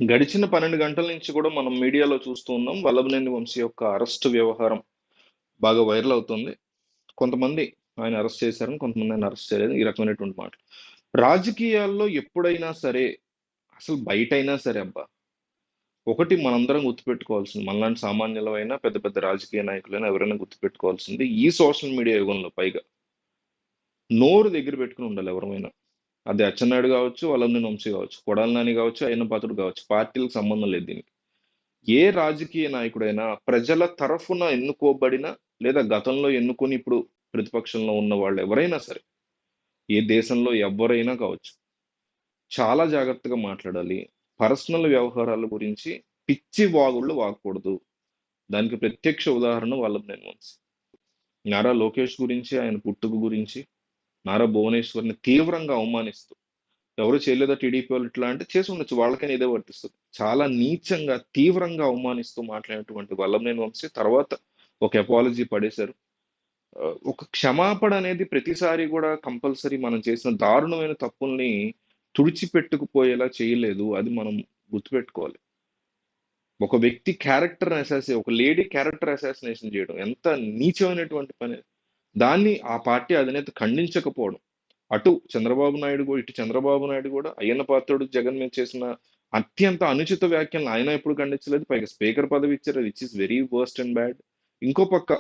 గడిచిన 12 గంటల నుంచి కూడా మనం మీడియాలో చూస్తూ ఉన్నాం. వల్లభనేని వంశీ యొక్క అరెస్ట్ వ్యవహారం బాగా వైరల్ అవుతుంది. కొంతమంది ఆయన అరెస్ట్ చేశారని, కొంతమంది ఆయన అరెస్ట్ చేయలేదు. ఈ రకమైనటువంటి మాటలు. రాజకీయాల్లో ఎప్పుడైనా సరే, అసలు బయటైనా సరే అబ్బా! ఒకటి మనందరం గుర్తుపెట్టుకోవాల్సింది. మనలాంటి సామాన్యులమైనా, పెద్ద పెద్ద రాజకీయ నాయకులైనా ఎవరైనా గుర్తుపెట్టుకోవాల్సింది ఈ సోషల్ మీడియా యుగంలో పైగా నోరు దగ్గర పెట్టుకొని ఉండాలి ఎవరమైనా. అది అచ్చెన్నాయుడు కావచ్చు, వల్లభనేని వంశీ కావచ్చు, కొడాలి నాని కావచ్చు, అయ్యన్న పాత్రుడు కావచ్చు. పార్టీలకు సంబంధం లేదు దీనికి. ఏ రాజకీయ నాయకుడైనా ప్రజల తరఫున ఎన్నుకోబడిన లేదా గతంలో ఎన్నుకొని ఇప్పుడు ప్రతిపక్షంలో ఉన్న వాళ్ళు ఎవరైనా సరే, ఏ దేశంలో ఎవరైనా కావచ్చు, చాలా జాగ్రత్తగా మాట్లాడాలి. పర్సనల్ వ్యవహారాల గురించి పిచ్చి వాగుళ్ళు వాగకూడదు. దానికి ప్రత్యక్ష ఉదాహరణ వల్లభనేని వంశీ. నారా లోకేష్ గురించి, ఆయన పుట్టుక గురించి, నారా భువనేశ్వర్ని తీవ్రంగా అవమానిస్తూ ఎవరు చేయలేదా టీడీపీ వాళ్ళు ఇట్లా అంటే చేసి ఉండొచ్చు, వాళ్ళకైనా ఇదే వర్తిస్తుంది. చాలా నీచంగా తీవ్రంగా అవమానిస్తూ మాట్లాడినటువంటి వల్లభనేని వంశీ తర్వాత ఒక అపాలజీ పడేశారు. ఒక క్షమాపణ అనేది ప్రతిసారి కూడా కంపల్సరీ మనం చేసిన దారుణమైన తప్పుల్ని తుడిచిపెట్టుకుపోయేలా చేయలేదు. అది మనం గుర్తుపెట్టుకోవాలి. ఒక వ్యక్తి క్యారెక్టర్ ఒక లేడీ క్యారెక్టర్ అసాసినేషన్ చేయడం ఎంత నీచమైనటువంటి పని. దాన్ని ఆ పార్టీ అధినేత ఖండించకపోవడం, అటు చంద్రబాబు నాయుడు కూడా ఇటు చంద్రబాబు నాయుడు కూడా అయ్యన్న పాత్రుడు జగన్ మీద చేసిన అత్యంత అనుచిత వ్యాఖ్యలను ఆయన ఎప్పుడు ఖండించలేదు. పైగా స్పీకర్ పదవి ఇచ్చారు, which is very worst and bad. ఇంకో పక్క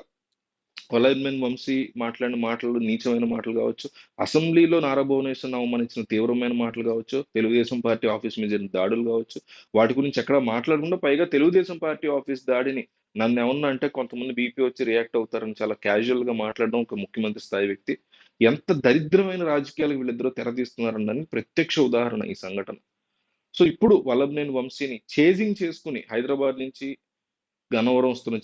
వల్లభనేని వంశీ మాట్లాడిన మాటలు నీచమైన మాటలు కావచ్చు, అసెంబ్లీలో నారా భువనేశ్వర్ని అవమానించిన తీవ్రమైన మాటలు కావచ్చు, తెలుగుదేశం పార్టీ ఆఫీస్ మీద జరిగిన దాడులు కావచ్చు, వాటి గురించి ఎక్కడ మాట్లాడకుండా పైగా తెలుగుదేశం పార్టీ ఆఫీస్ దాడిని నన్ను ఏమన్నా అంటే కొంతమంది బీపీ వచ్చి రియాక్ట్ అవుతారని చాలా క్యాజువల్ గా మాట్లాడడం ఒక ముఖ్యమంత్రి స్థాయి వ్యక్తి. ఎంత దరిద్రమైన రాజకీయాలకు వీళ్ళిద్దరూ తెరతీస్తున్నారని ప్రత్యక్ష ఉదాహరణ ఈ సంఘటన. సో ఇప్పుడు వల్లభనేని వంశీని చేజింగ్ చేసుకుని హైదరాబాద్ నుంచి గన్నవరం వస్తున్న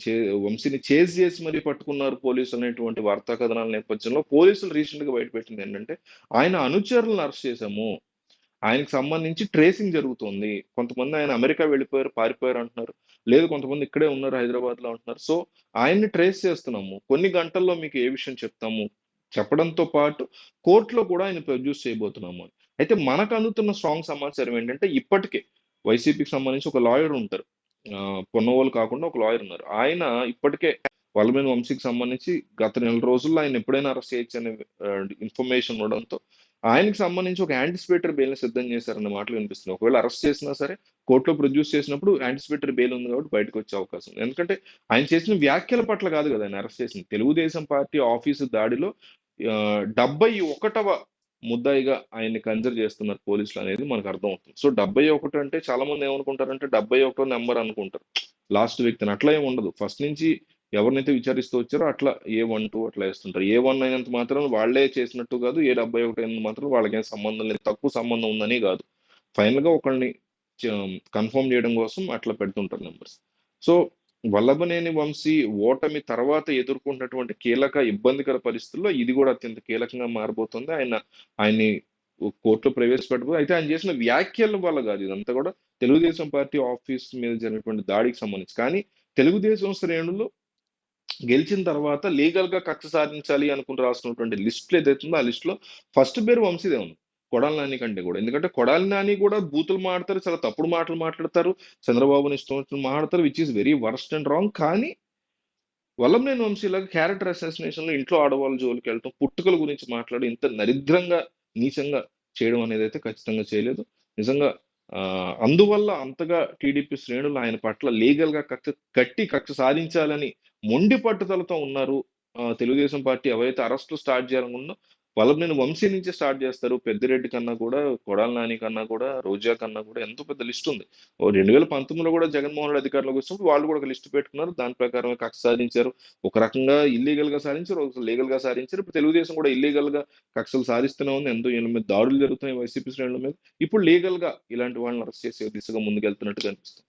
వంశీని చేజ్ చేసి మరీ పట్టుకున్నారు పోలీసులు అనేటువంటి వార్తా కథనాల నేపథ్యంలో పోలీసులు రీసెంట్ గా బయటపెట్టింది ఏంటంటే ఆయన అనుచరులను అరెస్ట్ చేశాము, ఆయనకు సంబంధించి ట్రేసింగ్ జరుగుతుంది, కొంతమంది ఆయన అమెరికా వెళ్ళిపోయారు పారిపోయారు అంటున్నారు, లేదు కొంతమంది ఇక్కడే ఉన్నారు హైదరాబాద్ లో అంటున్నారు. సో ఆయన్ని ట్రేస్ చేస్తున్నాము, కొన్ని గంటల్లో మీకు ఏ విషయం చెప్తాము చెప్పడంతో పాటు కోర్టులో కూడా ఆయన ప్రొడ్యూస్ చేయబోతున్నాము అని. అయితే మనకు అందుతున్న స్ట్రాంగ్ సమాచారం ఏంటంటే ఇప్పటికే వైసీపీకి సంబంధించి ఒక లాయర్ ఉంటారు, పొన్నవోలు కాకుండా ఒక లాయర్ ఉన్నారు. ఆయన ఇప్పటికే వల్లభనేని వంశీకి సంబంధించి గత నెల రోజుల్లో ఆయన ఎప్పుడైనా అరెస్ట్ చేయొచ్చు అనే ఇన్ఫర్మేషన్ ఉండడంతో ఆయనకి సంబంధించి ఒక యాంటిసిపేటరీ బెయిల్ సిద్ధం చేశారన్న మాటలు వినిపిస్తుంది. ఒకవేళ అరెస్ట్ చేసినా సరే కోర్టులో ప్రొడ్యూస్ చేసినప్పుడు యాంటిసిపేటరీ బెయిల్ ఉంది కాబట్టి బయటకు వచ్చే అవకాశం ఉంది. ఎందుకంటే ఆయన చేసిన వ్యాఖ్యల పట్ల కాదు కదా ఆయన అరెస్ట్ చేసింది, తెలుగుదేశం పార్టీ ఆఫీసు దాడిలో 71వ ముద్దాయిగా ఆయన్ని కన్సిడర్ చేస్తున్నారు పోలీసులు అనేది మనకు అర్థం అవుతుంది. సో 71 అంటే చాలా మంది ఏమనుకుంటారంటే 71 నెంబర్ అనుకుంటారు లాస్ట్ వ్యక్తిని. అట్లా ఏమి ఉండదు. ఫస్ట్ నుంచి ఎవరినైతే విచారిస్తూ వచ్చారో అట్లా A12 అట్లా వేస్తుంటారు. A1 అయినంత మాత్రం వాళ్ళే చేసినట్టు కాదు, A71 అయినంత మాత్రం వాళ్ళకేం సంబంధం లేదు, తక్కువ సంబంధం ఉందని కాదు. ఫైనల్ గా ఒకళ్ళని కన్ఫర్మ్ చేయడం కోసం అట్లా పెడుతుంటారు నెంబర్స్. సో వల్లభనేని వంశీ ఓటమి తర్వాత ఎదుర్కొంటున్నటువంటి కీలక ఇబ్బందికర పరిస్థితుల్లో ఇది కూడా అత్యంత కీలకంగా మారబోతుంది. ఆయన్ని కోర్టులో ప్రవేశపెట్టబోదు. అయితే ఆయన చేసిన వ్యాఖ్యల వల్ల కాదు, ఇదంతా కూడా తెలుగుదేశం పార్టీ ఆఫీస్ మీద జరిగినటువంటి దాడికి సంబంధించి. కానీ తెలుగుదేశం శ్రేణులు గెలిచిన తర్వాత లీగల్ గా కక్ష సాధించాలి అనుకుని రాసుకున్నటువంటి లిస్టులు ఏదైతుందో ఆ లిస్ట్ లో ఫస్ట్ పేరు వంశీదే ఉంది, కొడాలి నాని కంటే కూడా. ఎందుకంటే కొడాలి నాని కూడా బూతులు మాట్లాడతారు, చాలా తప్పుడు మాటలు మాట్లాడతారు, చంద్రబాబుని ఇష్టం వచ్చిన మాట్లాడతారు, which is very worst and wrong. కానీ వల్లభనేని వంశీ లాగా క్యారెక్టర్ అసాసినేషన్ లో ఇంట్లో ఆడవాళ్ళ జోలికి వెళ్ళటం, పుట్టుకల గురించి మాట్లాడి ఇంత దరిద్రంగా నీచంగా చేయడం అనేది అయితే ఖచ్చితంగా చేయలేదు. నిజంగా ఆ అందువల్ల అంతగా టీడీపీ శ్రేణులు ఆయన పట్ల లీగల్ గా కక్ష సాధించాలని మొండి పట్టుదలతో ఉన్నారు. తెలుగుదేశం పార్టీ ఎవరైతే అరెస్టులు స్టార్ట్ చేయాలనుకుందో వల్లభనేని వంశీ నుంచి స్టార్ట్ చేస్తారు. పెద్దిరెడ్డి కన్నా కూడా, కొడాలి నాని కన్నా కూడా, రోజా కన్నా కూడా ఎంతో పెద్ద లిస్ట్ ఉంది. ఓ 2019లో కూడా జగన్మోహన్ రెడ్డి అధికారంలోకి వచ్చినప్పుడు వాళ్ళు కూడా ఒక లిస్ట్ పెట్టుకున్నారు, దాని ప్రకారం కక్ష సాధించారు. ఒక రకంగా ఇల్లీగల్ గా సాధించారు, ఒక లీగల్ గా సాధించారు. ఇప్పుడు తెలుగుదేశం కూడా ఇల్లీగల్ గా కక్షలు సాధిస్తూనే ఉంది, ఎంతో వీళ్ళ మీద దాడులు జరుగుతున్నాయి వైసీపీ శ్రేణుల మీద. ఇప్పుడు లీగల్ గా ఇలాంటి వాళ్ళని అరెస్ట్ చేసే దిశగా ముందుకెళ్తున్నట్టు కనిపిస్తుంది.